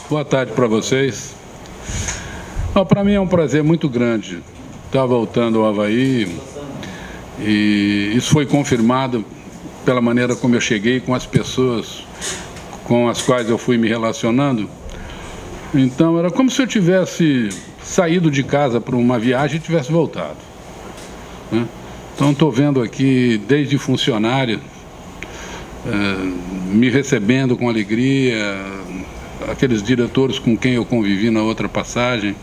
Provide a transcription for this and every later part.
Boa tarde para vocês. Para mim é um prazer muito grande estar voltando ao Avaí, e isso foi confirmado pela maneira como eu cheguei, com as pessoas com as quais eu fui me relacionando. Então era como se eu tivesse saído de casa para uma viagem e tivesse voltado, né? Então estou vendo aqui desde funcionário me recebendo com alegria, aqueles diretores com quem eu convivi na outra passagem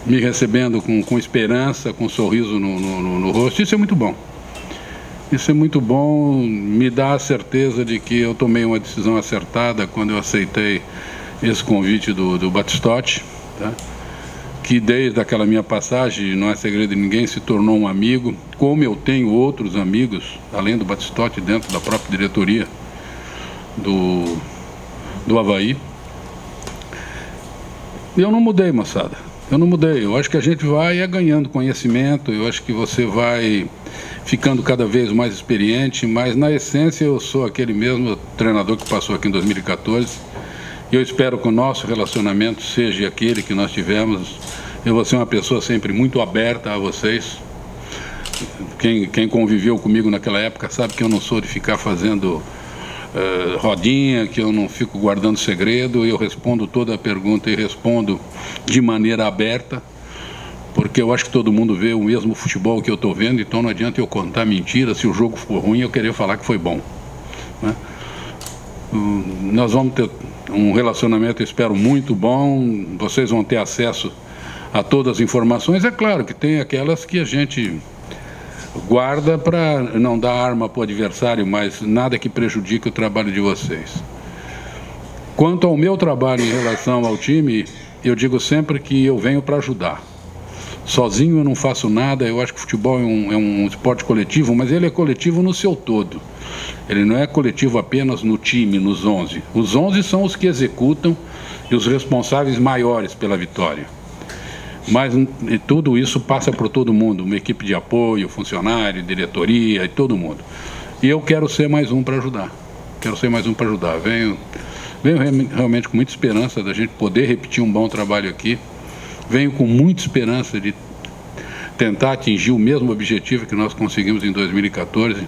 me recebendo com esperança, com um sorriso no rosto. Isso é muito bom. Isso é muito bom, me dá a certeza de que eu tomei uma decisão acertada quando eu aceitei esse convite do Batistotti, tá? Que desde aquela minha passagem, não é segredo de ninguém, se tornou um amigo, como eu tenho outros amigos, além do Batistotti, dentro da própria diretoria do Avaí. E eu não mudei, moçada. Eu não mudei. Eu acho que a gente vai ganhando conhecimento, eu acho que você vai ficando cada vez mais experiente, mas na essência eu sou aquele mesmo treinador que passou aqui em 2014. Eu espero que o nosso relacionamento seja aquele que nós tivemos. Eu vou ser uma pessoa sempre muito aberta a vocês. Quem conviveu comigo naquela época sabe que eu não sou de ficar fazendo rodinha, que eu não fico guardando segredo. Eu respondo toda a pergunta e respondo de maneira aberta, porque eu acho que todo mundo vê o mesmo futebol que eu estou vendo, então não adianta eu contar mentira. Se o jogo for ruim, eu querer falar que foi bom, né? Nós vamos ter um relacionamento, eu espero, muito bom. Vocês vão ter acesso a todas as informações. É claro que tem aquelas que a gente guarda para não dar arma para o adversário, mas nada que prejudique o trabalho de vocês. Quanto ao meu trabalho em relação ao time, eu digo sempre que eu venho para ajudar. Sozinho eu não faço nada. Eu acho que o futebol é um esporte coletivo, mas ele é coletivo no seu todo. Ele não é coletivo apenas no time, nos 11. Os 11 são os que executam e os responsáveis maiores pela vitória. Mas tudo isso passa por todo mundo, uma equipe de apoio, funcionário, diretoria e todo mundo. E eu quero ser mais um para ajudar. Quero ser mais um para ajudar. Venho realmente com muita esperança da gente poder repetir um bom trabalho aqui. Venho com muita esperança de tentar atingir o mesmo objetivo que nós conseguimos em 2014,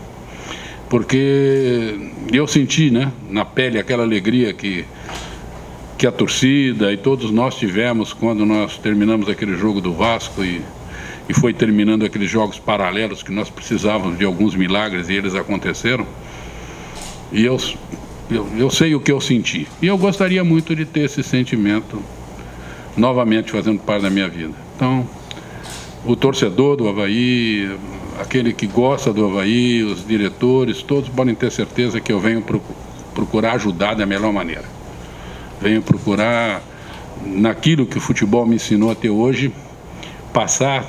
porque eu senti, né, na pele aquela alegria que a torcida e todos nós tivemos quando nós terminamos aquele jogo do Vasco e foi terminando aqueles jogos paralelos que nós precisávamos de alguns milagres e eles aconteceram. E eu sei o que eu senti. E eu gostaria muito de ter esse sentimento novamente fazendo parte da minha vida. Então, o torcedor do Avaí, aquele que gosta do Avaí, os diretores, todos podem ter certeza que eu venho procurar ajudar da melhor maneira. Venho procurar, naquilo que o futebol me ensinou até hoje, passar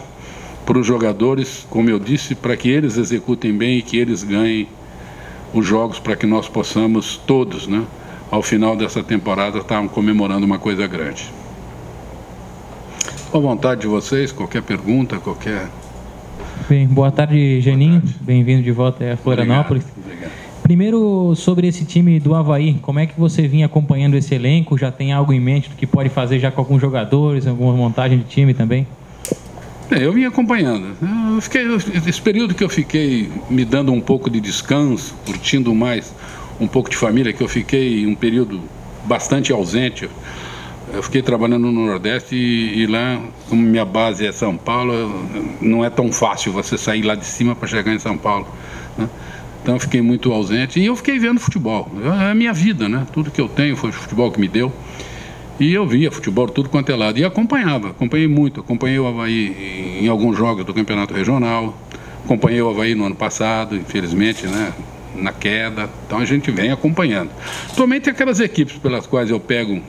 para os jogadores, como eu disse, para que eles executem bem e que eles ganhem os jogos, para que nós possamos todos, né, ao final dessa temporada, estar comemorando uma coisa grande. À vontade de vocês, qualquer pergunta, qualquer... Bem, boa tarde, Geninho. Bem-vindo de volta a Florianópolis. Obrigado. Primeiro, sobre esse time do Avaí, como é que você vinha acompanhando esse elenco? Já tem algo em mente do que pode fazer já com alguns jogadores, alguma montagem de time também? Eu vim acompanhando. Esse período que eu fiquei me dando um pouco de descanso, curtindo mais um pouco de família, que eu fiquei um período bastante ausente. Eu fiquei trabalhando no Nordeste e lá, como minha base é São Paulo, não é tão fácil você sair lá de cima para chegar em São Paulo, né? Então eu fiquei muito ausente e eu fiquei vendo futebol. É a minha vida, né? Tudo que eu tenho foi o futebol que me deu. E eu via futebol tudo quanto é lado. E acompanhei muito. Acompanhei o Avaí em alguns jogos do Campeonato Regional. Acompanhei o Avaí no ano passado, infelizmente, né, na queda. Então a gente vem acompanhando. Somente aquelas equipes pelas quais eu pego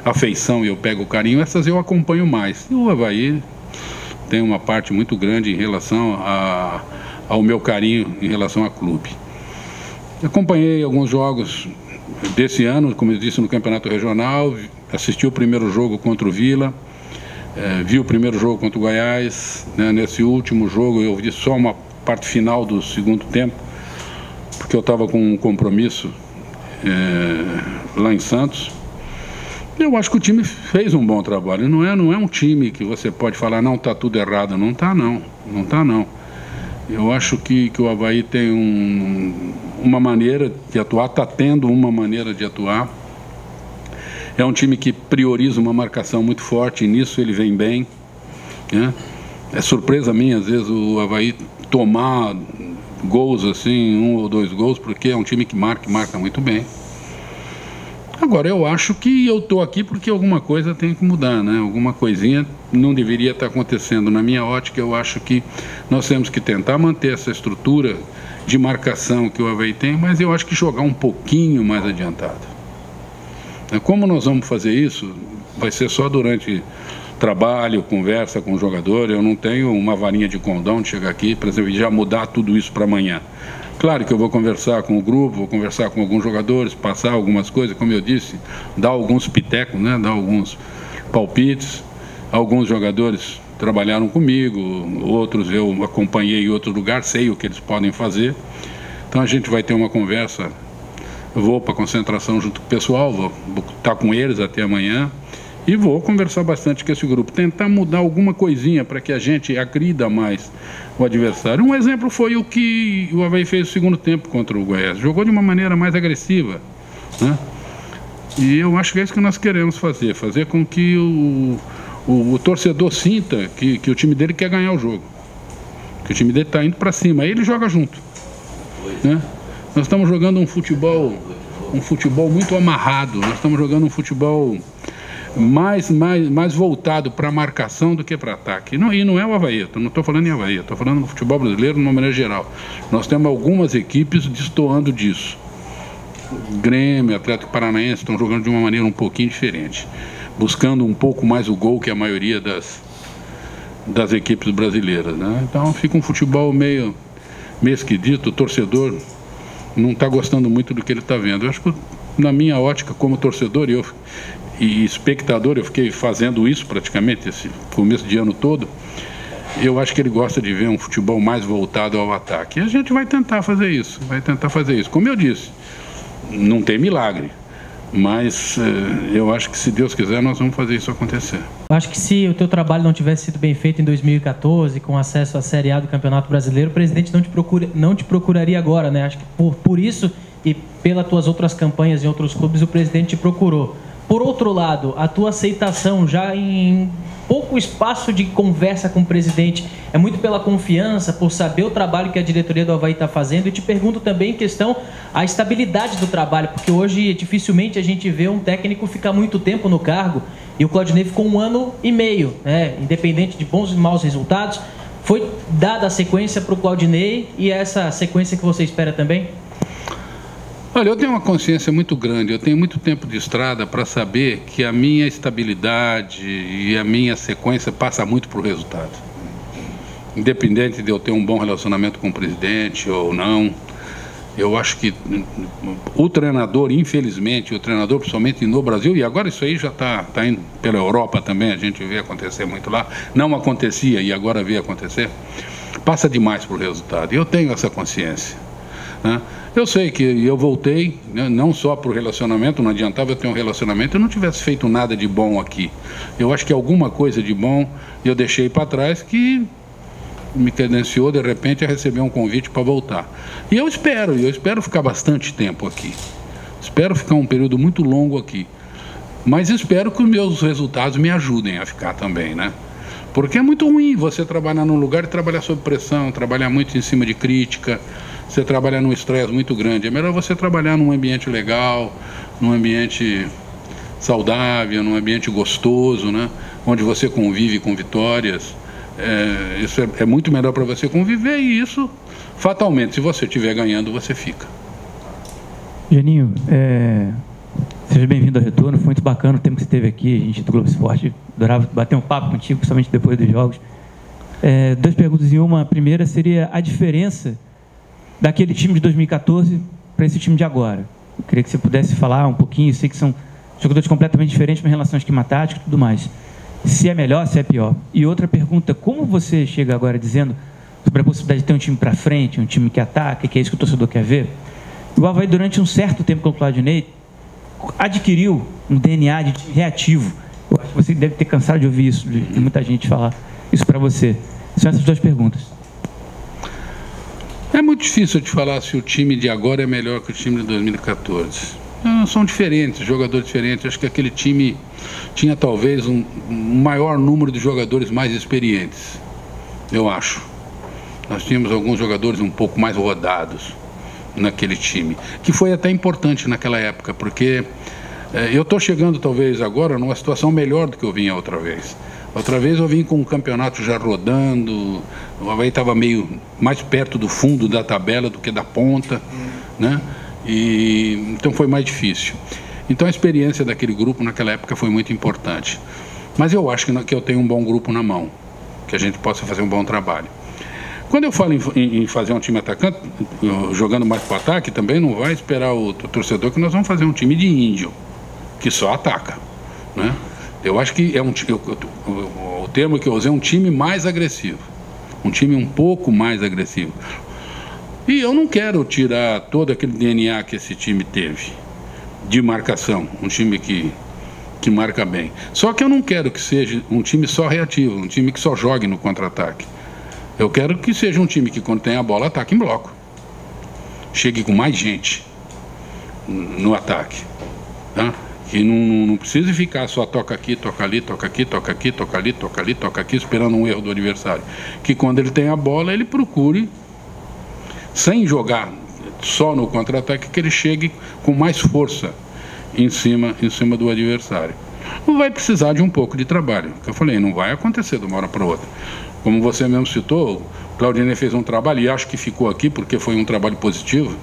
afeição e eu pego carinho, essas eu acompanho mais. E o Avaí tem uma parte muito grande em relação ao meu carinho em relação ao clube. Acompanhei alguns jogos desse ano, como eu disse, no Campeonato Regional, assisti o primeiro jogo contra o Vila, vi o primeiro jogo contra o Goiás, né? Nesse último jogo eu vi só uma parte final do segundo tempo, porque eu estava com um compromisso lá em Santos, Eu acho que o time fez um bom trabalho. Não é um time que você pode falar, não, está tudo errado. Não está, não. Não está, não. Eu acho que o Avaí tem uma maneira de atuar, está tendo uma maneira de atuar. É um time que prioriza uma marcação muito forte, e nisso ele vem bem, né? É surpresa minha, às vezes, o Avaí tomar gols assim, 1 ou 2 gols, porque é um time que marca muito bem. Agora, eu acho que eu estou aqui porque alguma coisa tem que mudar, né? Alguma coisinha não deveria estar acontecendo. Na minha ótica, eu acho que nós temos que tentar manter essa estrutura de marcação que o Avaí tem, mas eu acho que jogar um pouquinho mais adiantado. Como nós vamos fazer isso? Vai ser só durante trabalho, conversa com o jogador. Eu não tenho uma varinha de condão de chegar aqui, por exemplo, e já mudar tudo isso para amanhã. Claro que eu vou conversar com o grupo, vou conversar com alguns jogadores, passar algumas coisas, como eu disse, dar alguns pitecos, né? Dar alguns palpites. Alguns jogadores trabalharam comigo, outros eu acompanhei em outro lugar, sei o que eles podem fazer. Então a gente vai ter uma conversa, eu vou para a concentração junto com o pessoal, vou estar com eles até amanhã e vou conversar bastante com esse grupo, tentar mudar alguma coisinha para que a gente agrida mais o adversário. Um exemplo foi o que o Avaí fez no segundo tempo contra o Goiás, jogou de uma maneira mais agressiva, né? E eu acho que é isso que nós queremos fazer com que o torcedor sinta que o time dele quer ganhar o jogo, que o time dele está indo para cima, aí ele joga junto, né? Nós estamos jogando um futebol muito amarrado, nós estamos jogando um futebol mais voltado para a marcação do que para ataque. E não é o Avaí, eu não estou falando em Avaí, estou falando do futebol brasileiro de uma maneira geral. Nós temos algumas equipes destoando disso. Grêmio, Atlético Paranaense estão jogando de uma maneira um pouquinho diferente, buscando um pouco mais o gol que a maioria das equipes brasileiras, né? Então fica um futebol meio esquisito, o torcedor não está gostando muito do que ele está vendo. Eu acho que, na minha ótica, como torcedor e espectador, eu fiquei fazendo isso praticamente esse começo de ano todo, eu acho que ele gosta de ver um futebol mais voltado ao ataque. E a gente vai tentar fazer isso, Como eu disse, não tem milagre, mas eu acho que, se Deus quiser, nós vamos fazer isso acontecer. Eu acho que se o teu trabalho não tivesse sido bem feito em 2014, com acesso à Série A do Campeonato Brasileiro, o presidente não te procuraria agora, né? Acho que por isso e pelas tuas outras campanhas em outros clubes, o presidente te procurou. Por outro lado, a tua aceitação já em pouco espaço de conversa com o presidente é muito pela confiança, por saber o trabalho que a diretoria do Avaí está fazendo. E te pergunto também em questão a estabilidade do trabalho, porque hoje dificilmente a gente vê um técnico ficar muito tempo no cargo, e o Claudinei ficou 1 ano e meio, né? Independente de bons e maus resultados, foi dada a sequência para o Claudinei, e essa sequência que você espera também? Olha, eu tenho uma consciência muito grande, eu tenho muito tempo de estrada para saber que a minha estabilidade e a minha sequência passa muito por resultado. Independente de eu ter um bom relacionamento com o presidente ou não, eu acho que o treinador, infelizmente, o treinador principalmente no Brasil, e agora isso aí já está indo pela Europa também, a gente vê acontecer muito lá, não acontecia e agora vê acontecer, passa demais por resultado, e eu tenho essa consciência, né? Eu sei que eu voltei, né, não só para o relacionamento, não adiantava eu ter um relacionamento, eu não tivesse feito nada de bom aqui. Eu acho que alguma coisa de bom eu deixei para trás que me credenciou, de repente, a receber um convite para voltar. E eu espero ficar bastante tempo aqui. Espero ficar um período muito longo aqui. Mas espero que os meus resultados me ajudem a ficar também, né? Porque é muito ruim você trabalhar num lugar e trabalhar sob pressão, trabalhar muito em cima de crítica, você trabalhar num estresse muito grande. É melhor você trabalhar num ambiente legal, num ambiente saudável, num ambiente gostoso, né? Onde você convive com vitórias. Isso é muito melhor para você conviver, e isso, fatalmente, se você estiver ganhando, você fica. Geninho, seja bem-vindo ao retorno. Foi muito bacana o tempo que você esteve aqui. A gente do Globo Esporte adorava bater um papo contigo, principalmente depois dos jogos. 2 perguntas em uma. A primeira seria a diferença daquele time de 2014 para esse time de agora. Eu queria que você pudesse falar um pouquinho. Eu sei que são jogadores completamente diferentes em relação ao esquema tático e tudo mais. Se é melhor, se é pior. E outra pergunta, como você chega agora dizendo sobre a possibilidade de ter um time para frente, um time que ataca, que é isso que o torcedor quer ver? O Avaí, durante um certo tempo com o Claudinei, adquiriu um DNA de time reativo. Eu acho que você deve ter cansado de ouvir isso, de muita gente falar isso para você. São essas duas perguntas. É muito difícil de falar se o time de agora é melhor que o time de 2014. São diferentes, jogadores diferentes. Acho que aquele time tinha talvez um maior número de jogadores mais experientes, eu acho. Nós tínhamos alguns jogadores um pouco mais rodados naquele time, que foi até importante naquela época, porque eu estou chegando talvez agora numa situação melhor do que eu vinha outra vez. Outra vez eu vim com o campeonato já rodando, o Avaí estava meio mais perto do fundo da tabela do que da ponta, né? E então foi mais difícil. Então a experiência daquele grupo naquela época foi muito importante. Mas eu acho que eu tenho um bom grupo na mão, que a gente possa fazer um bom trabalho. Quando eu falo em fazer um time atacante, jogando mais para o ataque, também não vai esperar o torcedor que nós vamos fazer um time de índio, que só ataca, né? Eu acho que é o termo que eu usei é um time mais agressivo, um time um pouco mais agressivo. E eu não quero tirar todo aquele DNA que esse time teve de marcação, um time que marca bem. Só que eu não quero que seja um time só reativo, um time que só jogue no contra-ataque. Eu quero que seja um time que, quando tem a bola, ataque em bloco. Chegue com mais gente no ataque, tá? Que não precise ficar só toca aqui, toca ali, toca aqui, toca aqui, toca ali, toca ali, toca aqui, esperando um erro do adversário. Que quando ele tem a bola, ele procure, sem jogar só no contra-ataque, que ele chegue com mais força em cima do adversário. Vai precisar de um pouco de trabalho, que eu falei, não vai acontecer de uma hora para outra. Como você mesmo citou, o Claudinei fez um trabalho, e acho que ficou aqui porque foi um trabalho positivo.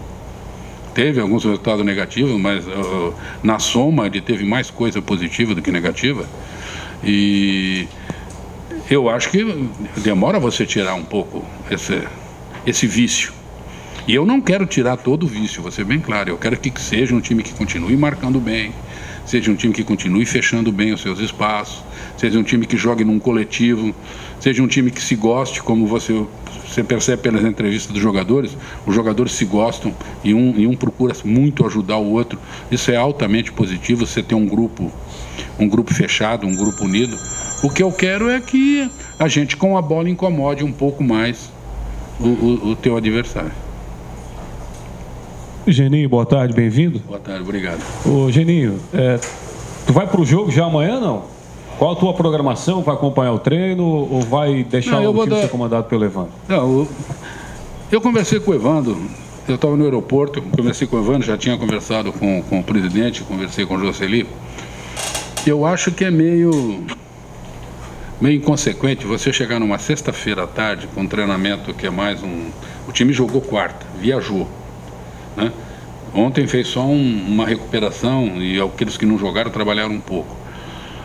Teve alguns resultados negativos, mas na soma ele teve mais coisa positiva do que negativa. E eu acho que demora você tirar um pouco esse vício. E eu não quero tirar todo o vício, vou ser bem claro. Eu quero que seja um time que continue marcando bem, seja um time que continue fechando bem os seus espaços, seja um time que jogue num coletivo, seja um time que se goste, como você percebe pelas entrevistas dos jogadores, os jogadores se gostam e um procura muito ajudar o outro. Isso é altamente positivo, você ter um grupo fechado, um grupo unido. O que eu quero é que a gente com a bola incomode um pouco mais o teu adversário. Geninho, boa tarde, bem-vindo. Boa tarde, obrigado. Ô, Geninho, tu vai para o jogo já amanhã, não? Qual a tua programação? Vai acompanhar o treino ou vai deixar o time ser comandado pelo Evandro? Não, eu conversei com o Evandro, eu estava no aeroporto, conversei com o Evandro, já tinha conversado com o presidente, conversei com o Joseli. Eu acho que é meio inconsequente você chegar numa sexta-feira à tarde com um treinamento que é mais o time jogou quarta, viajou, né? Ontem fez só uma recuperação e aqueles que não jogaram trabalharam um pouco.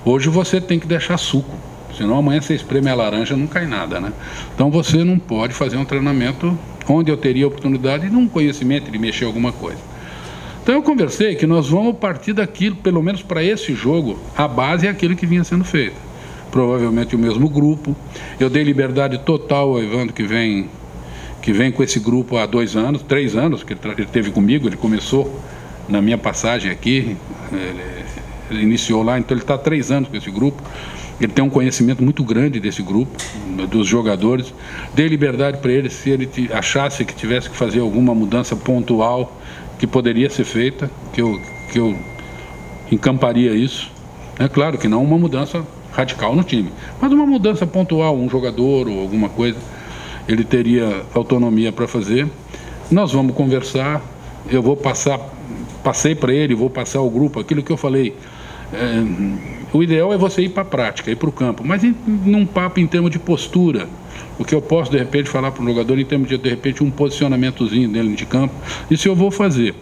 Hoje você tem que deixar suco, senão amanhã você espreme a laranja, não cai nada, né? Então você não pode fazer um treinamento onde eu teria a oportunidade de um conhecimento, de mexer alguma coisa. Então eu conversei que nós vamos partir daquilo, pelo menos para esse jogo, a base é aquilo que vinha sendo feito. Provavelmente o mesmo grupo. Eu dei liberdade total ao Evandro, que vem com esse grupo há 2 anos, 3 anos, que ele esteve comigo, ele começou na minha passagem aqui, ele iniciou lá, então ele está há 3 anos com esse grupo. Ele tem um conhecimento muito grande desse grupo, dos jogadores. Dei liberdade para ele, se ele achasse que tivesse que fazer alguma mudança pontual que poderia ser feita, que eu encamparia isso. É claro que não uma mudança radical no time, mas uma mudança pontual, um jogador ou alguma coisa, ele teria autonomia para fazer. Nós vamos conversar, eu vou passei para ele, vou passar ao grupo, aquilo que eu falei. O ideal é você ir para a prática, ir para o campo, mas num papo em termos de postura. O que eu posso, de repente, falar para o jogador em termos de repente, um posicionamentozinho dele de campo, isso eu vou fazer.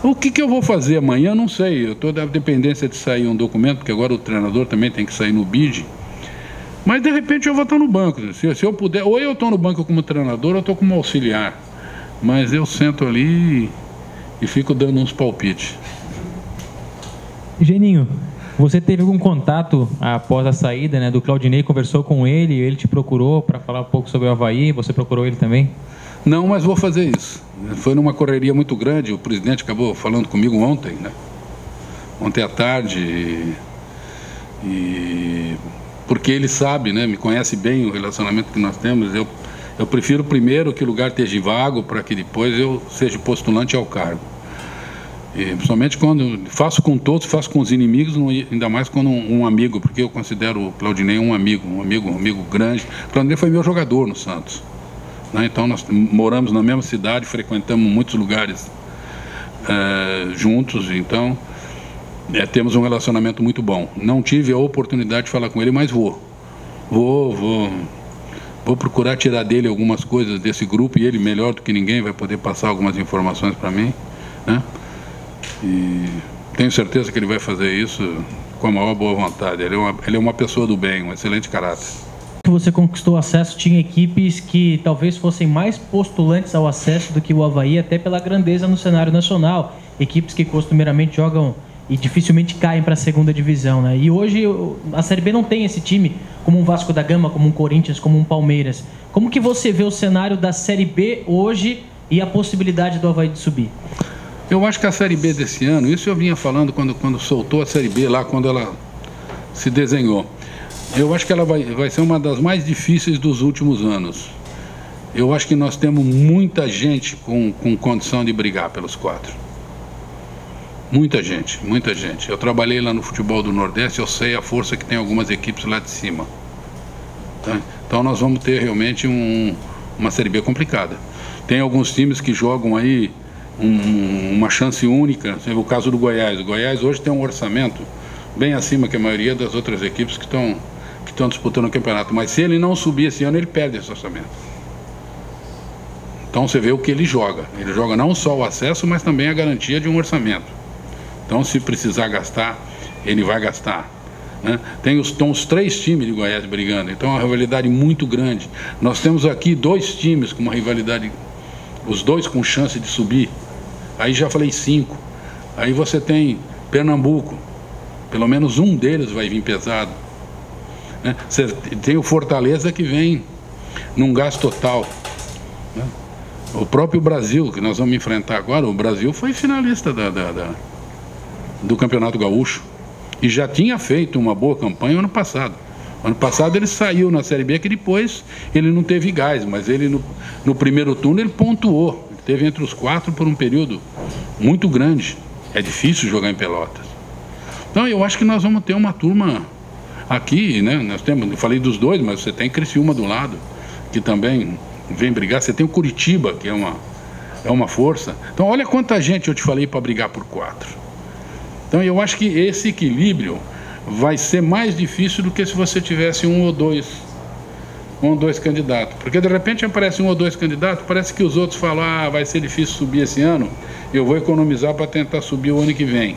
O que eu vou fazer amanhã, não sei. Eu estou da dependência de sair um documento, porque agora o treinador também tem que sair no BID. Mas, de repente, eu vou estar no banco. Se eu puder, ou eu estou no banco como treinador, ou eu estou como auxiliar. Mas eu sento ali e fico dando uns palpites. Geninho, você teve algum contato após a saída, né, do Claudinei? Conversou com ele te procurou para falar um pouco sobre o Avaí? Você procurou ele também? Não, mas vou fazer isso. Foi numa correria muito grande, o presidente acabou falando comigo ontem, né? ontem à tarde, porque ele sabe, né, me conhece bem o relacionamento que nós temos. Eu prefiro primeiro que o lugar esteja vago para que depois eu seja postulante ao cargo. E, principalmente quando faço com todos, faço com os inimigos, ainda mais quando um amigo, porque eu considero o Claudinei um amigo grande. O Claudinei foi meu jogador no Santos, né? Então nós moramos na mesma cidade, frequentamos muitos lugares juntos, então temos um relacionamento muito bom. Não tive a oportunidade de falar com ele, mas vou procurar tirar dele algumas coisas desse grupo, e ele, melhor do que ninguém, vai poder passar algumas informações para mim, né? E tenho certeza que ele vai fazer isso com a maior boa vontade. Ele é uma pessoa do bem, um excelente caráter. Você conquistou acesso, tinha equipes que talvez fossem mais postulantes ao acesso do que o Avaí, até pela grandeza no cenário nacional. Equipes que costumeiramente jogam e dificilmente caem para a segunda divisão, né? E hoje a Série B não tem esse time, como um Vasco da Gama, como um Corinthians, como um Palmeiras. Como que você vê o cenário da Série B hoje e a possibilidade do Avaí de subir? Eu acho que a Série B desse ano, isso eu vinha falando quando soltou a Série B lá, quando ela se desenhou. Eu acho que ela vai ser uma das mais difíceis dos últimos anos. Eu acho que nós temos muita gente com condição de brigar pelos 4. Muita gente, muita gente. Eu trabalhei lá no futebol do Nordeste, eu sei a força que tem algumas equipes lá de cima. Tá? Então nós vamos ter realmente uma Série B complicada. Tem alguns times que jogam aí uma chance única, o caso do Goiás. O Goiás hoje tem um orçamento bem acima que a maioria das outras equipes que estão disputando o campeonato, mas se ele não subir esse ano, ele perde esse orçamento. Então você vê o que ele joga não só o acesso, mas também a garantia de um orçamento. Então se precisar gastar, ele vai gastar, né? Estão os 3 times de Goiás brigando, então é uma rivalidade muito grande. Nós temos aqui 2 times com uma rivalidade, os 2 com chance de subir. Aí já falei 5. Aí você tem Pernambuco, pelo menos um deles vai vir pesado, né? Você tem o Fortaleza que vem num gás total, né? O próprio Brasil, que nós vamos enfrentar agora, o Brasil foi finalista do Campeonato Gaúcho e já tinha feito uma boa campanha ano passado. Ano passado ele saiu na Série B, que depois ele não teve gás, mas ele no primeiro turno ele pontuou. Esteve entre os 4 por um período muito grande. É difícil jogar em Pelotas. Então eu acho que nós vamos ter uma turma aqui, né? Eu falei dos 2, mas você tem Criciúma do lado, que também vem brigar. Você tem o Curitiba, que é uma força. Então olha quanta gente eu te falei para brigar por 4. Então eu acho que esse equilíbrio vai ser mais difícil do que se você tivesse um ou dois candidatos, porque de repente aparece um ou 2 candidatos, parece que os outros falam, vai ser difícil subir esse ano, eu vou economizar para tentar subir o ano que vem,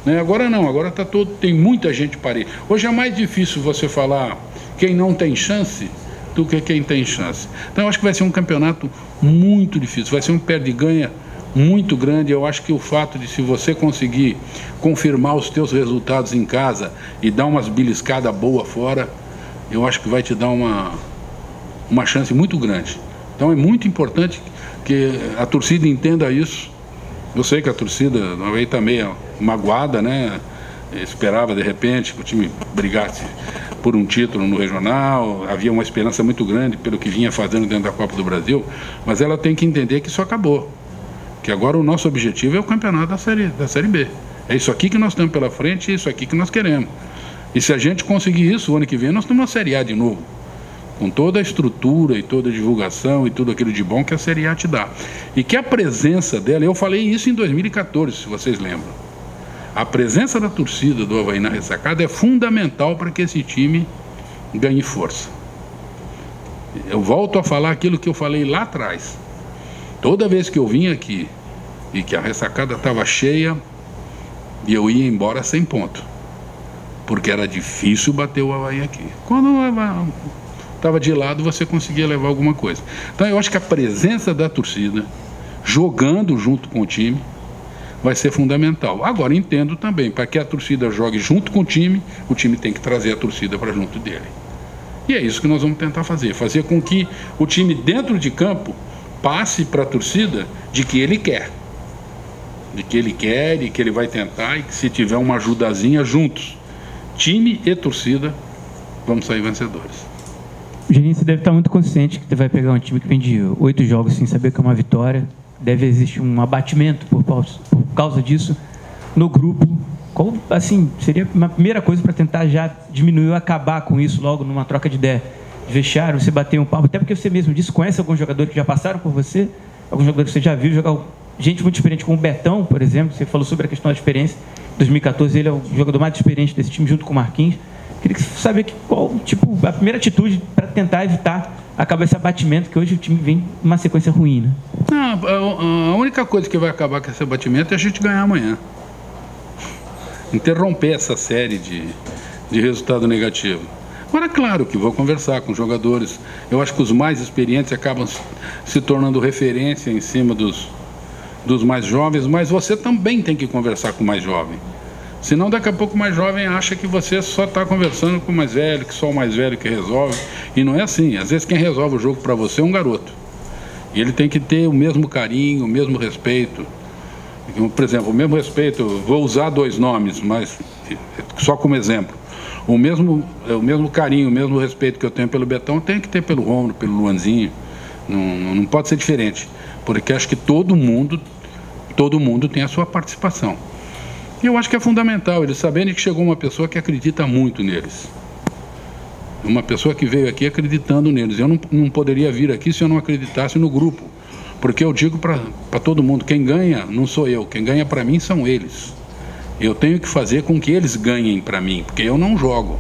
né? Agora não, agora tem muita gente parelha. Hoje é mais difícil você falar quem não tem chance do que quem tem chance. Então eu acho que vai ser um campeonato muito difícil, vai ser um perde-ganha muito grande. Eu acho que o fato de, se você conseguir confirmar os teus resultados em casa e dar umas beliscadas boas fora, eu acho que vai te dar uma chance muito grande. Então é muito importante que a torcida entenda isso. Eu sei que a torcida aí está meio magoada, né? Esperava de repente que o time brigasse por um título no regional, havia uma esperança muito grande pelo que vinha fazendo dentro da Copa do Brasil, mas ela tem que entender que isso acabou, que agora o nosso objetivo é o campeonato da Série B. É isso aqui que nós temos pela frente, é isso aqui que nós queremos. E se a gente conseguir isso, o ano que vem nós temos uma Série A de novo, com toda a estrutura e toda a divulgação e tudo aquilo de bom que a Série A te dá. E que a presença dela, eu falei isso em 2014, se vocês lembram. A presença da torcida do Avaí na ressacada é fundamental para que esse time ganhe força. Eu volto a falar aquilo que eu falei lá atrás. Toda vez que eu vim aqui e que a ressacada estava cheia, eu ia embora sem ponto, porque era difícil bater o Avaí aqui. Quando o Avaí estava de lado, você conseguia levar alguma coisa. Então eu acho que a presença da torcida, jogando junto com o time, vai ser fundamental. Agora entendo também, para que a torcida jogue junto com o time tem que trazer a torcida para junto dele. E é isso que nós vamos tentar fazer com que o time dentro de campo passe para a torcida de que ele quer. de que ele quer e que ele vai tentar, e que se tiver uma ajudazinha juntos, time e torcida, vamos sair vencedores. Geninho, você deve estar muito consciente que você vai pegar um time que vem de 8 jogos sem saber que é uma vitória. Deve existir um abatimento por causa disso no grupo. Qual, assim, seria uma primeira coisa para tentar já diminuir ou acabar com isso logo numa troca de ideia? De vestiário, você bater um papo, até porque você mesmo disse, conhece alguns jogadores que já passaram por você, alguns jogadores que você já viu jogar, gente muito experiente, como o Betão, por exemplo, você falou sobre a questão da experiência. Em 2014 ele é o jogador mais experiente desse time, junto com o Marquinhos. Queria saber qual, tipo, a primeira atitude para tentar evitar acabar esse abatimento, que hoje o time vem numa sequência ruim, né? Não, a única coisa que vai acabar com esse abatimento é a gente ganhar amanhã. Interromper essa série de resultado negativo. Agora, claro que vou conversar com jogadores. Eu acho que os mais experientes acabam se tornando referência em cima dos mais jovens, mas você também tem que conversar com o mais jovem. Senão, daqui a pouco, o mais jovem acha que você só está conversando com o mais velho, que só o mais velho que resolve. E não é assim. Às vezes, quem resolve o jogo para você é um garoto. E ele tem que ter o mesmo carinho, o mesmo respeito. Por exemplo, o mesmo respeito, vou usar 2 nomes, mas só como exemplo. O mesmo carinho, o mesmo respeito que eu tenho pelo Betão, eu tenho que ter pelo Romulo, pelo Luanzinho. Não pode ser diferente. Porque acho que todo mundo tem a sua participação. E eu acho que é fundamental eles saberem que chegou uma pessoa que acredita muito neles. Uma pessoa que veio aqui acreditando neles. Eu não poderia vir aqui se eu não acreditasse no grupo. Porque eu digo para todo mundo, quem ganha não sou eu, quem ganha para mim são eles. Eu tenho que fazer com que eles ganhem para mim, porque eu não jogo.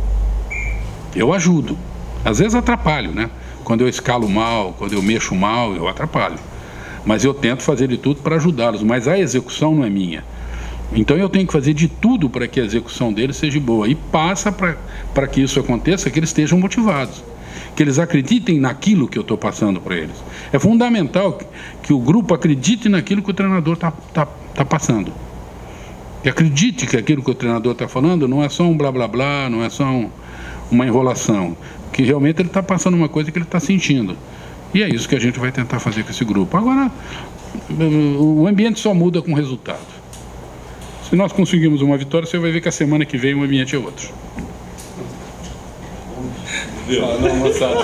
Eu ajudo. Às vezes atrapalho, né? Quando eu escalo mal, quando eu mexo mal, eu atrapalho. Mas eu tento fazer de tudo para ajudá-los, mas a execução não é minha. Então eu tenho que fazer de tudo para que a execução deles seja boa. E passa para que isso aconteça, que eles estejam motivados, que eles acreditem naquilo que eu estou passando para eles. É fundamental que o grupo acredite naquilo que o treinador está passando. Que acredite que aquilo que o treinador está falando não é só um blá blá blá, não é só uma enrolação. Que realmente ele está passando uma coisa que ele está sentindo. E é isso que a gente vai tentar fazer com esse grupo. Agora, o ambiente só muda com o resultado. Se nós conseguirmos uma vitória, você vai ver que a semana que vem o ambiente é outro. Não, moçada.